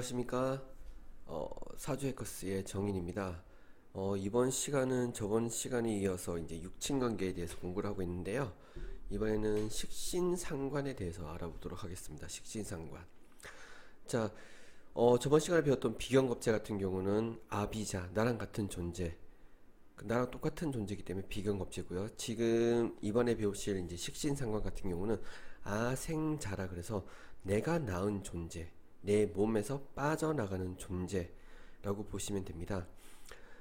안녕하십니까. 사주해커스의 정인입니다. 이번 시간은 저번 시간에 이어서 이제 육친관계에 대해서 공부를 하고 있는데요. 이번에는 식신상관에 대해서 알아보도록 하겠습니다. 식신상관. 자, 저번 시간에 배웠던 비견겁제 같은 경우는 아비자, 나랑 같은 존재, 나랑 똑같은 존재이기 때문에 비견겁제고요. 지금 이번에 배우실 이제 식신상관 같은 경우는 아생자라 그래서 내가 낳은 존재, 내 몸에서 빠져나가는 존재라고 보시면 됩니다.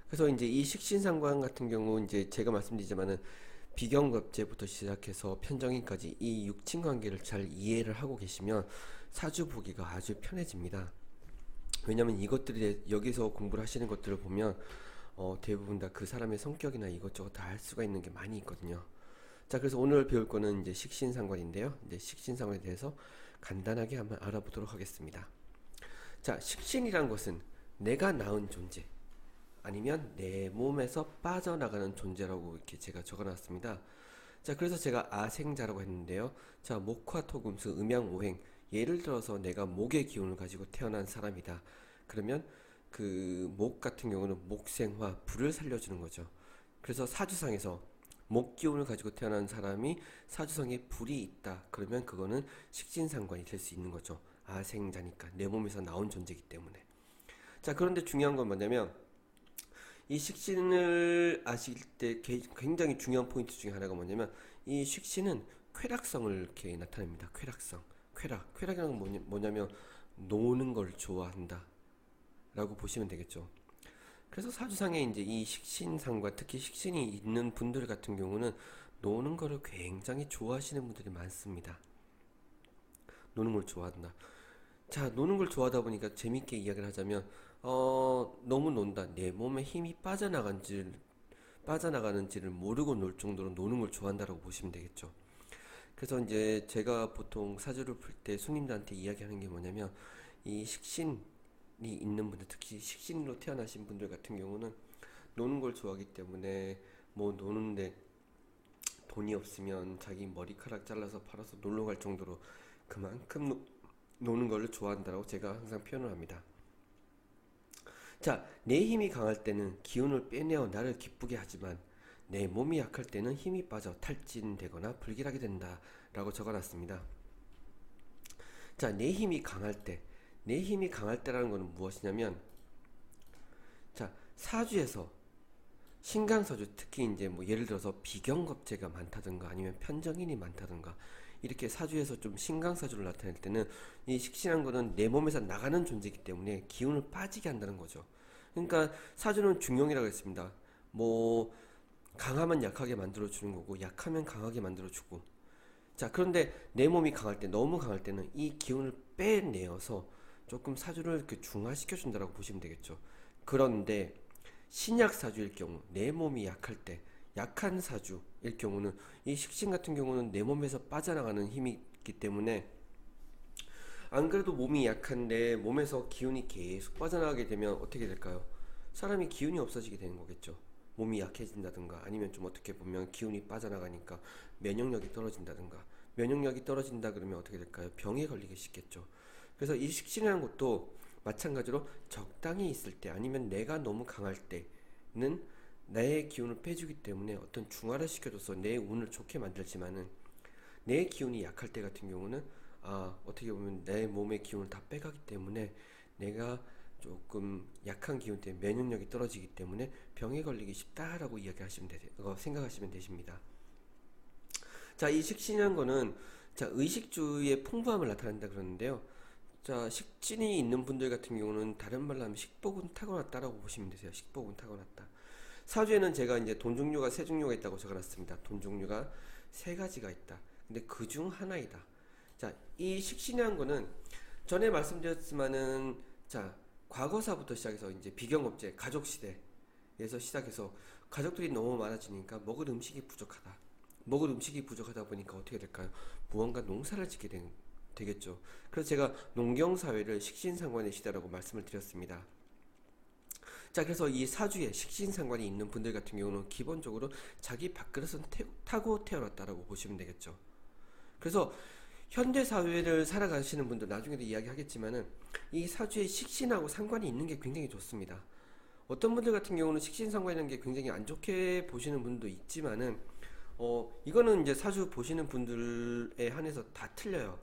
그래서 이제 이 식신상관 같은 경우 이제 제가 말씀드리지만은 비견겁제부터 시작해서 편정인까지 이 육친 관계를 잘 이해를 하고 계시면 사주 보기가 아주 편해집니다. 왜냐면 이것들이 여기서 공부를 하시는 것들을 보면 대부분 다 그 사람의 성격이나 이것저것 다 알 수가 있는 게 많이 있거든요. 자, 그래서 오늘 배울 거는 이제 식신상관인데요. 이제 식신상관에 대해서 간단하게 한번 알아보도록 하겠습니다. 자, 식신이란 것은 내가 낳은 존재, 아니면 내 몸에서 빠져나가는 존재라고 이렇게 제가 적어놨습니다. 자, 그래서 제가 아생자라고 했는데요. 자, 목화, 토, 금수, 음양, 오행. 예를 들어서 내가 목의 기운을 가지고 태어난 사람이다. 그러면 그 목 같은 경우는 목생화, 불을 살려주는 거죠. 그래서 사주상에서 목 기운을 가지고 태어난 사람이 사주상에 불이 있다. 그러면 그거는 식신상관이 될 수 있는 거죠. 아생자니까 내 몸에서 나온 존재이기 때문에. 자, 그런데 중요한 건 뭐냐면 이 식신을 아실 때 굉장히 중요한 포인트 중에 하나가 뭐냐면 이 식신은 쾌락성을 이렇게 나타냅니다. 쾌락성. 쾌락이라는 건 뭐냐면 노는 걸 좋아한다 라고 보시면 되겠죠. 그래서 사주상에 이제 이 식신상과 특히 식신이 있는 분들 같은 경우는 노는 거를 굉장히 좋아하시는 분들이 많습니다. 노는 걸 좋아한다. 자, 노는 걸 좋아하다 보니까 재밌게 이야기를 하자면 너무 논다. 내 몸에 힘이 빠져나가는지를 모르고 놀 정도로 노는 걸 좋아한다라고 보시면 되겠죠. 그래서 이제 제가 보통 사주를 풀 때 손님들한테 이야기하는 게 뭐냐면 이 식신이 있는 분들, 특히 식신으로 태어나신 분들 같은 경우는 노는 걸 좋아하기 때문에 뭐 노는데 돈이 없으면 자기 머리카락 잘라서 팔아서 놀러 갈 정도로 그만큼 노는 걸 좋아한다라고 제가 항상 표현을 합니다. 자, 내 힘이 강할 때는 기운을 빼내어 나를 기쁘게 하지만 내 몸이 약할 때는 힘이 빠져 탈진되거나 불길하게 된다 라고 적어놨습니다. 자, 내 힘이 강할 때라는 것은 무엇이냐면, 자, 사주에서 신강사주, 특히 이제 뭐 예를 들어서 비견겁제가 많다든가 아니면 편정인이 많다든가 이렇게 사주에서 좀 신강사주를 나타낼 때는 이 식신한 거는 내 몸에서 나가는 존재이기 때문에 기운을 빠지게 한다는 거죠. 그러니까 사주는 중용이라고 했습니다. 뭐 강하면 약하게 만들어주는 거고 약하면 강하게 만들어주고. 자, 그런데 내 몸이 강할 때, 너무 강할 때는 이 기운을 빼내어서 조금 사주를 이렇게 중화시켜 준다라고 보시면 되겠죠. 그런데 신약 사주일 경우, 내 몸이 약할 때, 약한 사주일 경우는 이 식신 같은 경우는 내 몸에서 빠져나가는 힘이 있기 때문에 안 그래도 몸이 약한데 몸에서 기운이 계속 빠져나가게 되면 어떻게 될까요? 사람이 기운이 없어지게 되는 거겠죠. 몸이 약해진다든가 아니면 좀 어떻게 보면 기운이 빠져나가니까 면역력이 떨어진다든가. 면역력이 떨어진다 그러면 어떻게 될까요? 병에 걸리기 쉽겠죠. 그래서 이 식신이라는 것도 마찬가지로 적당히 있을 때 아니면 내가 너무 강할 때는 내 기운을 빼주기 때문에 어떤 중화를 시켜줘서 내 운을 좋게 만들지만은 내 기운이 약할 때 같은 경우는 어떻게 보면 내 몸의 기운을 다 빼가기 때문에 내가 조금 약한 기운 때문에 면역력이 떨어지기 때문에 병에 걸리기 쉽다라고 생각하시면 되십니다. 자, 이 식신이라는 거는 자, 의식주의 풍부함을 나타낸다 그러는데요. 자, 식진이 있는 분들 같은 경우는 다른 말로 하면 식복은 타고났다라고 보시면 되세요. 식복은 타고났다. 사주에는 제가 이제 돈 종류가 세 종류가 있다고 적어놨습니다. 돈 종류가 세 가지가 있다. 근데 그 중 하나이다. 자, 이 식신이라는 거는 전에 말씀드렸지만은 자, 과거사부터 시작해서 이제 비경업제, 가족 시대에서 시작해서 가족들이 너무 많아지니까 먹을 음식이 부족하다. 먹을 음식이 부족하다 보니까 어떻게 될까요? 무언가 농사를 짓게 되겠죠. 그래서 제가 농경사회를 식신상관의 시대라고 말씀을 드렸습니다. 자, 그래서 이 사주에 식신상관이 있는 분들 같은 경우는 기본적으로 자기 밥그릇은 타고 태어났다라고 보시면 되겠죠. 그래서 현대 사회를 살아가시는 분들 나중에도 이야기하겠지만은 이 사주의 식신하고 상관이 있는 게 굉장히 좋습니다. 어떤 분들 같은 경우는 식신 상관 있는 게 굉장히 안 좋게 보시는 분도 있지만은 이거는 이제 사주 보시는 분들에 한해서 다 틀려요.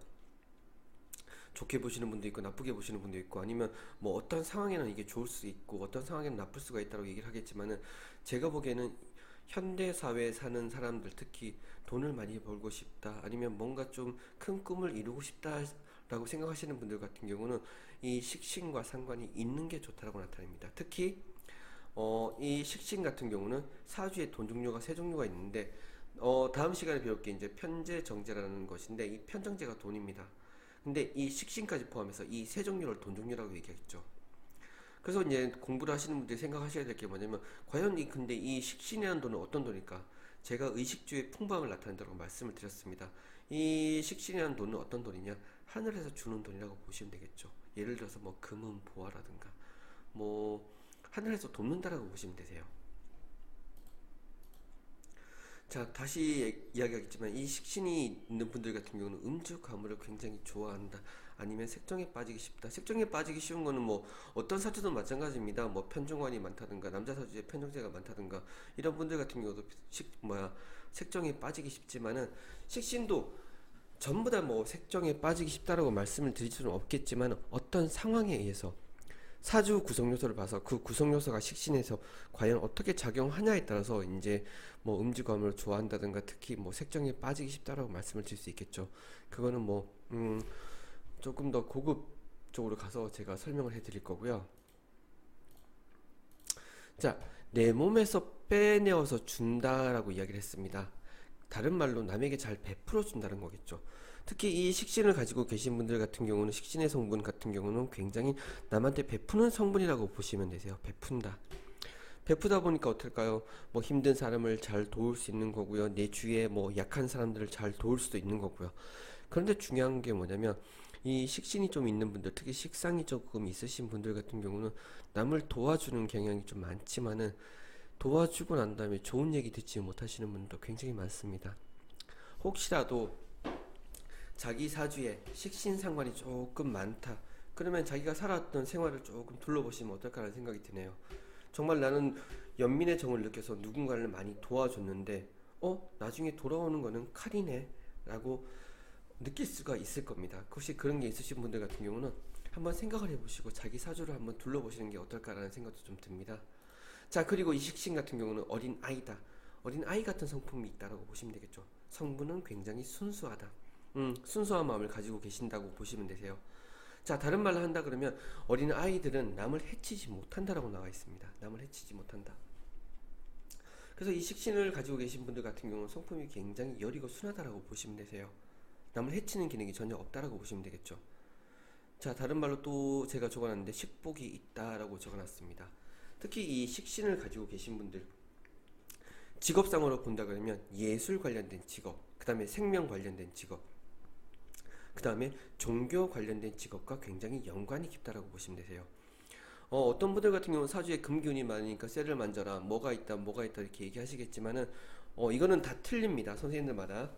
좋게 보시는 분도 있고 나쁘게 보시는 분도 있고 아니면 뭐 어떤 상황에는 이게 좋을 수 있고 어떤 상황에는 나쁠 수가 있다고 얘기를 하겠지만은 제가 보기에는 현대 사회에 사는 사람들 특히 돈을 많이 벌고 싶다 아니면 뭔가 좀 큰 꿈을 이루고 싶다라고 생각하시는 분들 같은 경우는 이 식신과 상관이 있는 게 좋다라고 나타납니다. 특히 이 식신 같은 경우는 사주에 돈 종류가 세 종류가 있는데 다음 시간에 배울 게 이제 편재 정제라는 것인데 이 편정제가 돈입니다. 근데 이 식신까지 포함해서 이 세 종류를 돈 종류라고 얘기했죠. 그래서 이제 공부를 하시는 분들이 생각하셔야 될 게 뭐냐면 과연 근데 이 식신이라는 돈은 어떤 돈일까? 제가 의식주의 풍부함을 나타낸다고 말씀을 드렸습니다. 이 식신이라는 돈은 어떤 돈이냐? 하늘에서 주는 돈이라고 보시면 되겠죠. 예를 들어서 뭐 금은 보화라든가 뭐 하늘에서 돕는다라고 보시면 되세요. 자, 다시 이야기하겠지만 이 식신이 있는 분들 같은 경우는 음주 가물을 굉장히 좋아한다. 아니면 색정에 빠지기 쉽다. 색정에 빠지기 쉬운 거는 뭐 어떤 사주도 마찬가지입니다. 뭐 편중관이 많다든가 남자 사주에 편정제가 많다든가 이런 분들 같은 경우도 색정에 빠지기 쉽지만은 식신도 전부 다 뭐 색정에 빠지기 쉽다라고 말씀을 드릴 수는 없겠지만 어떤 상황에 의해서 사주 구성 요소를 봐서 그 구성 요소가 식신에서 과연 어떻게 작용하냐에 따라서 이제 뭐 음주감을 좋아한다든가 특히 뭐 색정에 빠지기 쉽다라고 말씀을 드릴 수 있겠죠. 그거는 뭐 조금 더 고급적으로 가서 제가 설명을 해드릴 거고요. 자, 내 몸에서 빼내어서 준다라고 이야기를 했습니다. 다른 말로 남에게 잘 베풀어 준다는 거겠죠. 특히 이 식신을 가지고 계신 분들 같은 경우는 식신의 성분 같은 경우는 굉장히 남한테 베푸는 성분이라고 보시면 되세요. 베푼다. 베푸다 보니까 어떨까요? 뭐 힘든 사람을 잘 도울 수 있는 거고요. 내 주위에 뭐 약한 사람들을 잘 도울 수도 있는 거고요. 그런데 중요한 게 뭐냐면 이 식신이 좀 있는 분들, 특히 식상이 조금 있으신 분들 같은 경우는 남을 도와주는 경향이 좀 많지만은 도와주고 난 다음에 좋은 얘기 듣지 못하시는 분도 굉장히 많습니다. 혹시라도 자기 사주에 식신 상관이 조금 많다. 그러면 자기가 살았던 생활을 조금 둘러보시면 어떨까라는 생각이 드네요. 정말 나는 연민의 정을 느껴서 누군가를 많이 도와줬는데, 나중에 돌아오는 거는 칼이네. 라고 느낄 수가 있을 겁니다. 혹시 그런 게 있으신 분들 같은 경우는 한번 생각을 해보시고 자기 사주를 한번 둘러보시는 게 어떨까라는 생각도 좀 듭니다. 자, 그리고 이 식신 같은 경우는 어린 아이다. 어린 아이 같은 성품이 있다라고 보시면 되겠죠. 성분은 굉장히 순수하다. 순수한 마음을 가지고 계신다고 보시면 되세요. 자, 다른 말로 한다 그러면 어린 아이들은 남을 해치지 못한다라고 나와 있습니다. 남을 해치지 못한다. 그래서 이 식신을 가지고 계신 분들 같은 경우는 성품이 굉장히 여리고 순하다라고 보시면 되세요. 남을 해치는 기능이 전혀 없다라고 보시면 되겠죠. 자, 다른 말로 또 제가 적어놨는데 식복이 있다라고 적어놨습니다. 특히 이 식신을 가지고 계신 분들 직업상으로 본다 그러면 예술 관련된 직업, 그 다음에 생명 관련된 직업, 그 다음에 종교 관련된 직업과 굉장히 연관이 깊다라고 보시면 되세요. 어떤 분들 같은 경우는 사주에 금기운이 많으니까 쇠를 만져라, 뭐가 있다, 뭐가 있다 이렇게 얘기하시겠지만은 이거는 다 틀립니다. 선생님들마다.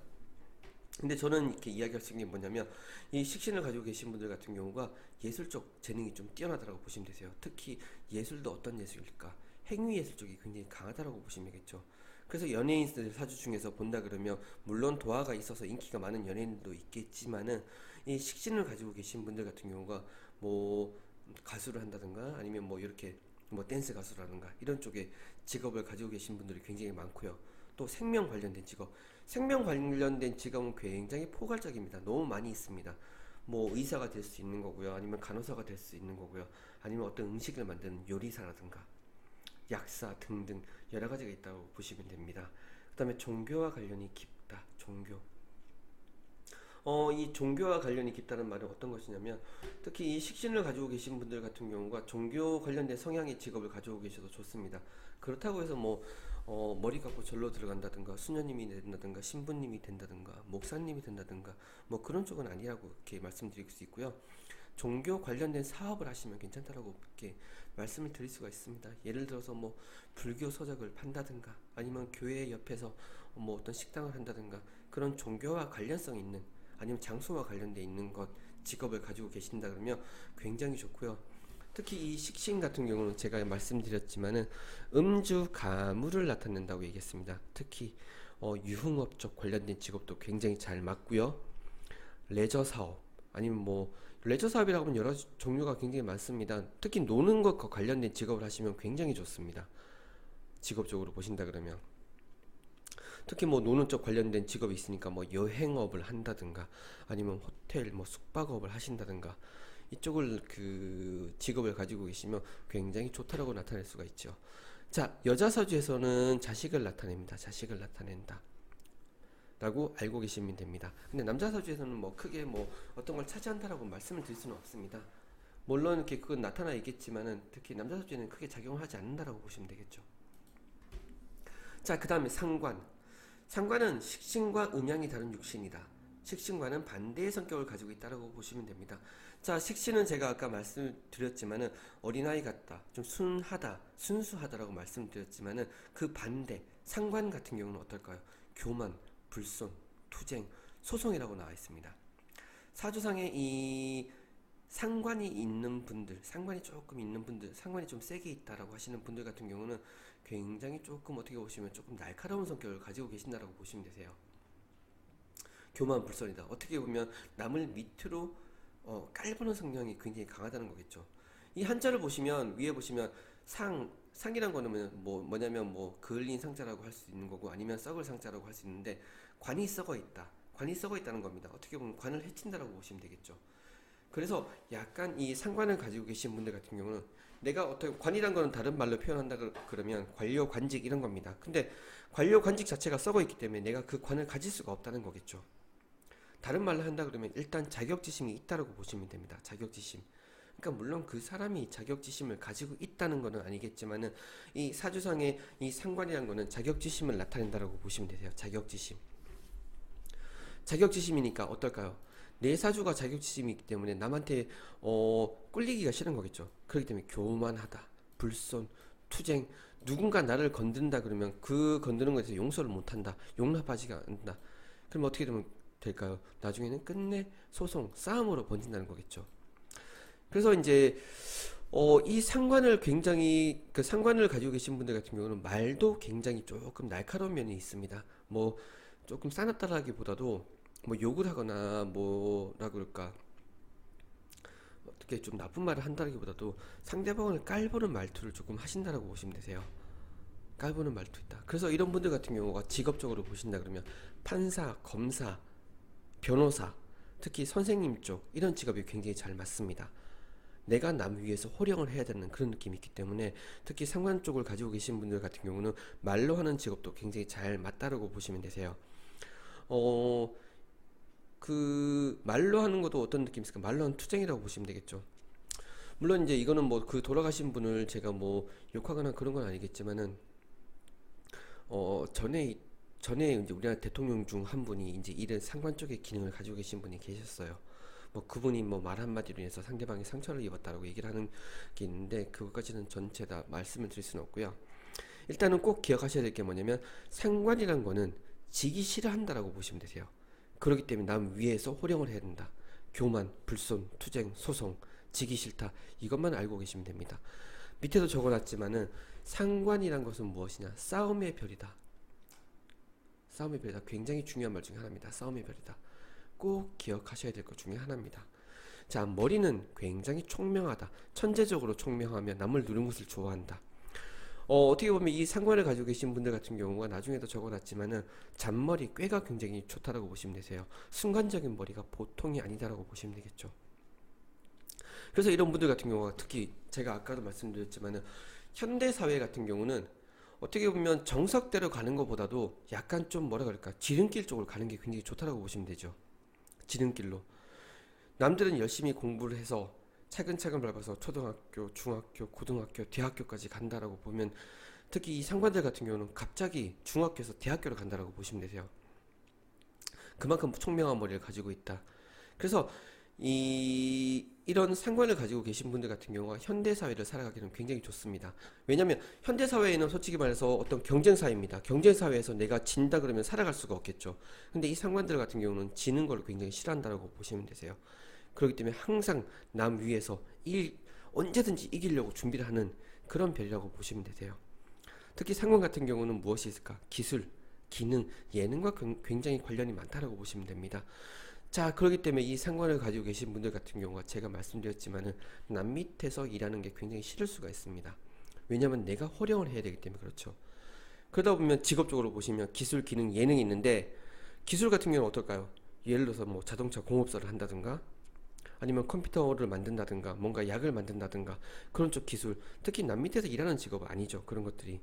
근데 저는 이렇게 이야기할 수 있는 게 뭐냐면 이 식신을 가지고 계신 분들 같은 경우가 예술적 재능이 좀 뛰어나다라고 보시면 되세요. 특히 예술도 어떤 예술일까? 행위 예술 쪽이 굉장히 강하다라고 보시면 되겠죠. 그래서 연예인들 사주 중에서 본다 그러면 물론 도화가 있어서 인기가 많은 연예인도 있겠지만은 이 식신을 가지고 계신 분들 같은 경우가 뭐 가수를 한다든가 아니면 뭐 이렇게 뭐 댄스 가수라든가 이런 쪽에 직업을 가지고 계신 분들이 굉장히 많고요. 또 생명 관련된 직업, 생명 관련된 직업은 굉장히 포괄적입니다. 너무 많이 있습니다. 뭐 의사가 될 수 있는 거고요, 아니면 간호사가 될 수 있는 거고요, 아니면 어떤 음식을 만드는 요리사라든가 약사 등등 여러 가지가 있다고 보시면 됩니다. 그 다음에 종교와 관련이 깊다. 종교. 이 종교와 관련이 깊다는 말은 어떤 것이냐면 특히 이 식신을 가지고 계신 분들 같은 경우가 종교 관련된 성향의 직업을 가지고 계셔도 좋습니다. 그렇다고 해서 뭐 머리 감고 절로 들어간다든가 수녀님이 된다든가 신부님이 된다든가 목사님이 된다든가 뭐 그런 쪽은 아니라고 이렇게 말씀드릴 수 있고요. 종교 관련된 사업을 하시면 괜찮다라고 이렇게 말씀을 드릴 수가 있습니다. 예를 들어서 뭐 불교 서적을 판다든가 아니면 교회 옆에서 뭐 어떤 식당을 한다든가 그런 종교와 관련성 있는 아니면 장소와 관련돼 있는 것 직업을 가지고 계신다 그러면 굉장히 좋고요. 특히 이 식신 같은 경우는 제가 말씀드렸지만은 음주 가물을 나타낸다고 얘기했습니다. 특히 유흥업 쪽 관련된 직업도 굉장히 잘 맞고요. 레저 사업 아니면 뭐 레저 사업이라고 하면 여러 종류가 굉장히 많습니다. 특히 노는 것과 관련된 직업을 하시면 굉장히 좋습니다. 직업적으로 보신다 그러면 특히 뭐 노는 쪽 관련된 직업이 있으니까 뭐 여행업을 한다든가 아니면 호텔 뭐 숙박업을 하신다든가 이쪽을 그 직업을 가지고 계시면 굉장히 좋다라고 나타낼 수가 있죠. 자, 여자 사주에서는 자식을 나타냅니다. 자식을 나타낸다 라고 알고 계시면 됩니다. 근데 남자 사주에서는 뭐 크게 뭐 어떤 걸 차지한다라고 말씀을 드릴 수는 없습니다. 물론 이렇게 그건 나타나 있겠지만은 특히 남자 사주에는 크게 작용을 하지 않는다라고 보시면 되겠죠. 자, 그 다음에 상관. 상관은 식신과 음양이 다른 육신이다. 식신과는 반대의 성격을 가지고 있다라고 보시면 됩니다. 자, 식신은 제가 아까 말씀드렸지만은 어린아이 같다, 좀 순하다, 순수하다라고 말씀드렸지만은 그 반대, 상관 같은 경우는 어떨까요? 교만, 불손, 투쟁, 소송이라고 나와 있습니다. 사주상에 이 상관이 있는 분들, 상관이 조금 있는 분들, 상관이 좀 세게 있다라고 하시는 분들 같은 경우는 굉장히 조금 어떻게 보시면 조금 날카로운 성격을 가지고 계신다라고 보시면 되세요. 교만 불선이다. 어떻게 보면 남을 밑으로 깔보는 성향이 굉장히 강하다는 거겠죠. 이 한자를 보시면 위에 보시면 상이란 거는 뭐냐면 뭐 그을린 상자라고 할 수 있는 거고 아니면 썩을 상자라고 할 수 있는데 관이 썩어 있다. 관이 썩어 있다는 겁니다. 어떻게 보면 관을 해친다라고 보시면 되겠죠. 그래서 약간 이 상관을 가지고 계신 분들 같은 경우는 내가 어떻게 관이란 거는 다른 말로 표현한다 그러면 관료 관직 이런 겁니다. 근데 관료 관직 자체가 썩어 있기 때문에 내가 그 관을 가질 수가 없다는 거겠죠. 다른 말로 한다 그러면 일단 자격지심이 있다라고 보시면 됩니다. 자격지심. 그러니까 물론 그 사람이 자격지심을 가지고 있다는 것은 아니겠지만은 이 사주상의 이 상관이란 거는 자격지심을 나타낸다라고 보시면 되세요. 자격지심. 자격지심이니까 어떨까요? 내 사주가 자격지심이 있기 때문에 남한테 꿀리기가 싫은 거겠죠. 그렇기 때문에 교만하다, 불손, 투쟁, 누군가 나를 건든다 그러면 그 건드는 것에 용서를 못한다, 용납하지가 않는다. 그럼 어떻게 되면 될까요? 나중에는 끝내 소송, 싸움으로 번진다는 거겠죠. 그래서 이제 이 상관을 굉장히 그 상관을 가지고 계신 분들 같은 경우는 말도 굉장히 조금 날카로운 면이 있습니다. 뭐 조금 싸납다라기보다도 뭐 욕을 하거나 뭐라 그럴까 어떻게 좀 나쁜 말을 한다기보다도 상대방을 깔보는 말투를 조금 하신다라고 보시면 되세요. 깔보는 말투 있다. 그래서 이런 분들 같은 경우가 직업적으로 보신다 그러면 판사, 검사, 변호사, 특히 선생님 쪽 이런 직업이 굉장히 잘 맞습니다. 내가 남 위해서 호령을 해야 되는 그런 느낌이 있기 때문에 특히 상관 쪽을 가지고 계신 분들 같은 경우는 말로 하는 직업도 굉장히 잘 맞다라고 보시면 되세요. 그 말로 하는 것도 어떤 느낌이 있을까? 말로 하는 투쟁이라고 보시면 되겠죠. 물론 이제 이거는 뭐 그 돌아가신 분을 제가 뭐 욕하거나 그런 건 아니겠지만은 전에 이제 우리나라 대통령 중 한 분이 이제 이런 상관 쪽의 기능을 가지고 계신 분이 계셨어요. 뭐 그분이 뭐 말 한마디로 인해서 상대방이 상처를 입었다라고 얘기를 하는 게 있는데 그것까지는 전체 다 말씀을 드릴 수는 없고요. 일단은 꼭 기억하셔야 될 게 뭐냐면 상관이란 거는 지기 싫어한다라고 보시면 되세요. 그렇기 때문에 남 위에서 호령을 해야 된다. 교만, 불손, 투쟁, 소송, 지기 싫다. 이것만 알고 계시면 됩니다. 밑에도 적어놨지만은 상관이란 것은 무엇이냐? 싸움의 별이다. 싸움의 별이다. 굉장히 중요한 말 중에 하나입니다. 싸움의 별이다. 꼭 기억하셔야 될 것 중에 하나입니다. 자, 머리는 굉장히 총명하다. 천재적으로 총명하며 남을 누르는 것을 좋아한다. 어떻게 보면 이 상관을 가지고 계신 분들 같은 경우가 나중에도 적어놨지만은 잔머리, 꾀가 굉장히 좋다라고 보시면 되세요. 순간적인 머리가 보통이 아니다라고 보시면 되겠죠. 그래서 이런 분들 같은 경우가 특히 제가 아까도 말씀드렸지만은 현대 사회 같은 경우는 어떻게 보면 정석대로 가는 것보다도 약간 좀 뭐라 그럴까 지름길 쪽으로 가는 게 굉장히 좋다라고 보시면 되죠. 지름길로 남들은 열심히 공부를 해서 차근차근 밟아서 초등학교, 중학교, 고등학교, 대학교까지 간다라고 보면 특히 이 상관들 같은 경우는 갑자기 중학교에서 대학교를 간다라고 보시면 되세요. 그만큼 총명한 머리를 가지고 있다. 그래서 이런 상관을 가지고 계신 분들 같은 경우가 현대 사회를 살아가기는 굉장히 좋습니다. 왜냐하면 현대 사회에는 솔직히 말해서 어떤 경쟁 사회입니다. 경쟁 사회에서 내가 진다 그러면 살아갈 수가 없겠죠. 근데 이 상관들 같은 경우는 지는 걸 굉장히 싫어한다고 보시면 되세요. 그렇기 때문에 항상 남 위에서 언제든지 이기려고 준비를 하는 그런 별이라고 보시면 되세요. 특히 상관 같은 경우는 무엇이 있을까? 기술, 기능, 예능과 굉장히 관련이 많다라고 보시면 됩니다. 자, 그렇기 때문에 이 상관을 가지고 계신 분들 같은 경우가 제가 말씀드렸지만은 남 밑에서 일하는 게 굉장히 싫을 수가 있습니다. 왜냐하면 내가 호령을 해야 되기 때문에 그렇죠. 그러다 보면 직업적으로 보시면 기술, 기능, 예능이 있는데 기술 같은 경우는 어떨까요? 예를 들어서 뭐 자동차 공업사를 한다든가 아니면 컴퓨터를 만든다든가 뭔가 약을 만든다든가 그런 쪽 기술, 특히 남 밑에서 일하는 직업은 아니죠. 그런 것들이.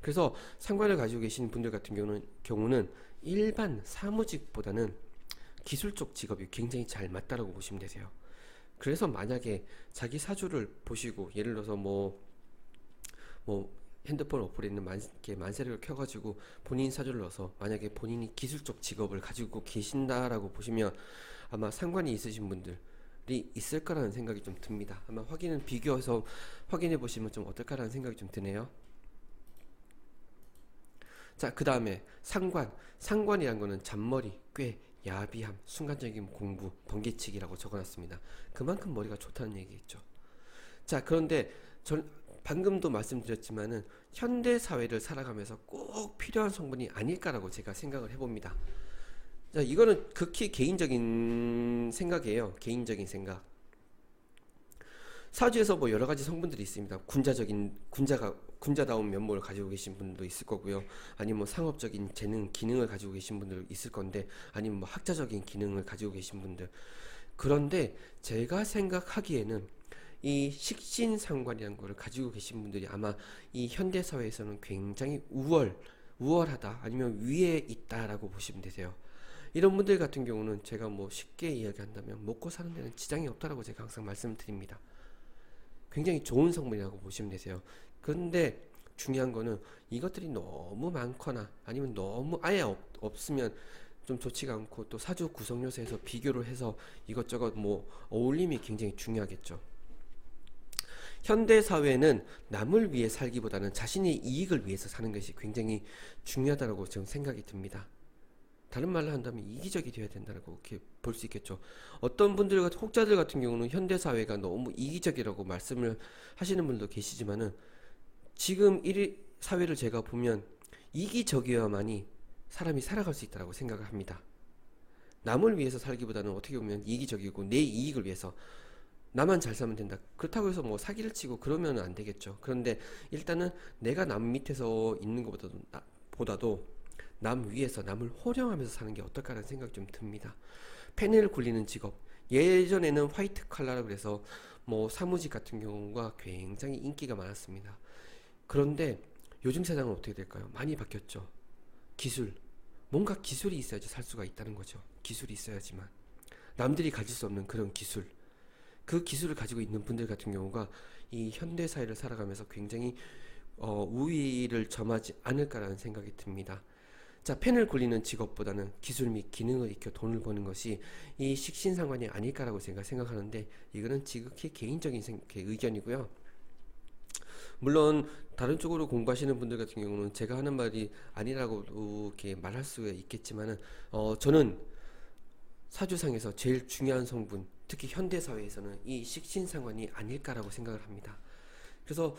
그래서 상관을 가지고 계신 분들 같은 경우는 일반 사무직보다는 기술 쪽 직업이 굉장히 잘 맞다라고 보시면 되세요. 그래서 만약에 자기 사주를 보시고 예를 들어서 뭐 핸드폰 어플에 있는 만세력을 켜가지고 본인 사주를 넣어서 만약에 본인이 기술 쪽 직업을 가지고 계신다라고 보시면 아마 상관이 있으신 분들이 있을 거라는 생각이 좀 듭니다. 아마 비교해서 확인해 보시면 좀 어떨까라는 생각이 좀 드네요. 자, 그 다음에 상관이란 거는 잔머리, 꽤, 야비함, 순간적인 공부, 번개치기라고 적어놨습니다. 그만큼 머리가 좋다는 얘기겠죠. 자, 그런데 전 방금도 말씀드렸지만은 현대 사회를 살아가면서 꼭 필요한 성분이 아닐까라고 제가 생각을 해봅니다. 자, 이거는 극히 개인적인 생각이에요. 개인적인 생각. 사주에서 뭐 여러 가지 성분들이 있습니다. 군자다운 면모를 가지고 계신 분도 있을 거고요. 아니면 뭐 상업적인 재능, 기능을 가지고 계신 분들 있을 건데, 아니면 뭐 학자적인 기능을 가지고 계신 분들. 그런데 제가 생각하기에는 이 식신상관이라는 거를 가지고 계신 분들이 아마 이 현대 사회에서는 굉장히 우월하다, 아니면 위에 있다라고 보시면 되세요. 이런 분들 같은 경우는 제가 뭐 쉽게 이야기한다면 먹고 사는 데는 지장이 없다라고 제가 항상 말씀드립니다. 굉장히 좋은 성분이라고 보시면 되세요. 그런데 중요한 거는 이것들이 너무 많거나 아니면 너무 아예 없으면 좀 좋지가 않고, 또 사주 구성 요소에서 비교를 해서 이것저것 뭐 어울림이 굉장히 중요하겠죠. 현대 사회는 남을 위해 살기보다는 자신의 이익을 위해서 사는 것이 굉장히 중요하다고 저는 생각이 듭니다. 다른 말로 한다면 이기적이 되어야 된다고 이렇게 볼 수 있겠죠. 어떤 혹자들 같은 경우는 현대 사회가 너무 이기적이라고 말씀을 하시는 분도 계시지만은 지금 사회를 제가 보면 이기적이어야만이 사람이 살아갈 수 있다고 생각을 합니다. 남을 위해서 살기보다는 어떻게 보면 이기적이고 내 이익을 위해서 나만 잘 살면 된다. 그렇다고 해서 뭐 사기를 치고 그러면 안 되겠죠. 그런데 일단은 내가 남 밑에서 있는 것보다도 남 위에서 남을 호령하면서 사는 게 어떨까라는 생각이 좀 듭니다. 펜을 굴리는 직업. 예전에는 화이트 칼라라 그래서 뭐 사무직 같은 경우가 굉장히 인기가 많았습니다. 그런데 요즘 세상은 어떻게 될까요? 많이 바뀌었죠. 기술. 뭔가 기술이 있어야지 살 수가 있다는 거죠. 기술이 있어야지만. 남들이 가질 수 없는 그런 기술. 그 기술을 가지고 있는 분들 같은 경우가 이 현대 사회를 살아가면서 굉장히 우위를 점하지 않을까라는 생각이 듭니다. 자, 펜을 굴리는 직업보다는 기술 및 기능을 익혀 돈을 버는 것이 이 식신상관이 아닐까라고 제가 생각하는데, 이거는 지극히 개인적인 의견이고요. 물론 다른 쪽으로 공부하시는 분들 같은 경우는 제가 하는 말이 아니라고 이렇게 말할 수가 있겠지만은 저는 사주상에서 제일 중요한 성분, 특히 현대 사회에서는 이 식신상관이 아닐까라고 생각을 합니다. 그래서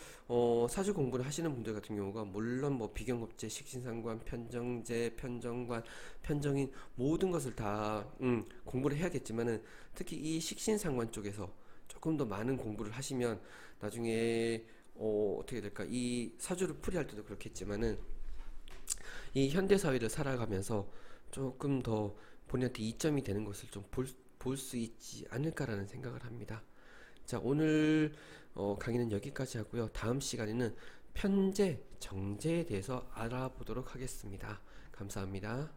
사주 공부를 하시는 분들 같은 경우가 물론 뭐 비경업제, 식신상관, 편정제, 편정관, 편정인 모든 것을 다 공부를 해야겠지만은 특히 이 식신상관 쪽에서 조금 더 많은 공부를 하시면 나중에 어떻게 될까? 이 사주를 풀이할 때도 그렇겠지만은 이 현대 사회를 살아가면서 조금 더 본인한테 이점이 되는 것을 좀 볼 수 있지 않을까라는 생각을 합니다. 자, 오늘 강의는 여기까지 하고요. 다음 시간에는 편제, 정제에 대해서 알아보도록 하겠습니다. 감사합니다.